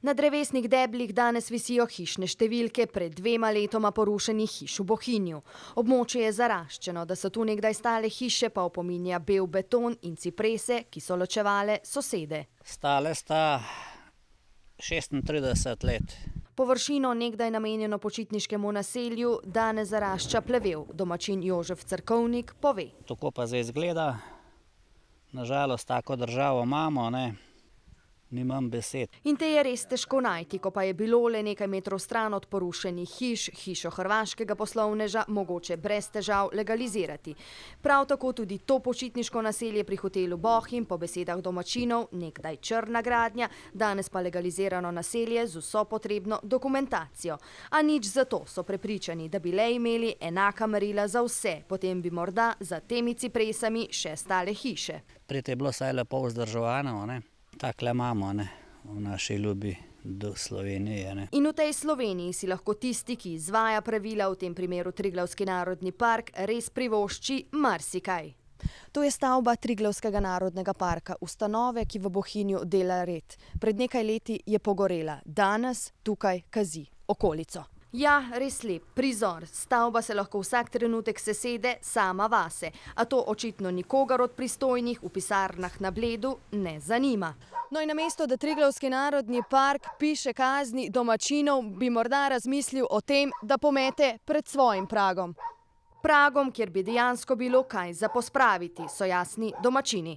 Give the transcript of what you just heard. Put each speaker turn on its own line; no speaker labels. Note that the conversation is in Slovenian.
Na drevesnih deblih danes visijo hišne številke pred 2 letoma porušenih hiš v Bohinju. Območje je zaraščeno, da so tu nekdaj stale hiše, pa opominja bel beton in ciprese, ki so ločevale sosede.
Stale sta 36 let.
Površino nekdaj namenjeno počitniškemu naselju danes zarašča plevel. Domačin Jožef Cerkovnik pove.
Tako pa zdaj izgleda. Nažalost, tako državo imamo, ne. Nimam besed.
In te je res težko najti, ko pa je bilo le nekaj metrov stran od porušenih hiš, hišo hrvaškega poslovneža mogoče brez težav legalizirati. Prav tako tudi to počitniško naselje pri hotelu Bohinj, po besedah domačinov, nekdaj črna gradnja, danes pa legalizirano naselje z vso potrebno dokumentacijo. A nič zato so prepričani, da bi le imeli enaka merila za vse, potem bi morda za temi cipresami še stale hiše.
Pred je bilo vsaj lepo vzdrževano, ne. Takle imamo, ne, v naši ljubi do Slovenije, ne.
In v tej Sloveniji si lahko tisti, ki izvaja pravila, v tem primeru Triglavski narodni park, res privošči marsikaj. To je stavba Triglavskega narodnega parka, ustanove, ki v Bohinju dela red. Pred nekaj leti je pogorela, danes tukaj kazi okolico. Ja, res lep prizor. Stavba se lahko vsak trenutek sesede sama vase, a to očitno nikogar od pristojnih v pisarnah na Bledu ne zanima. No in namesto, da Triglavski narodni park piše kazni domačinov, bi morda razmislil o tem, da pomete pred svojim pragom. Pragom, kjer bi dejansko bilo kaj za pospraviti, so jasni domačini.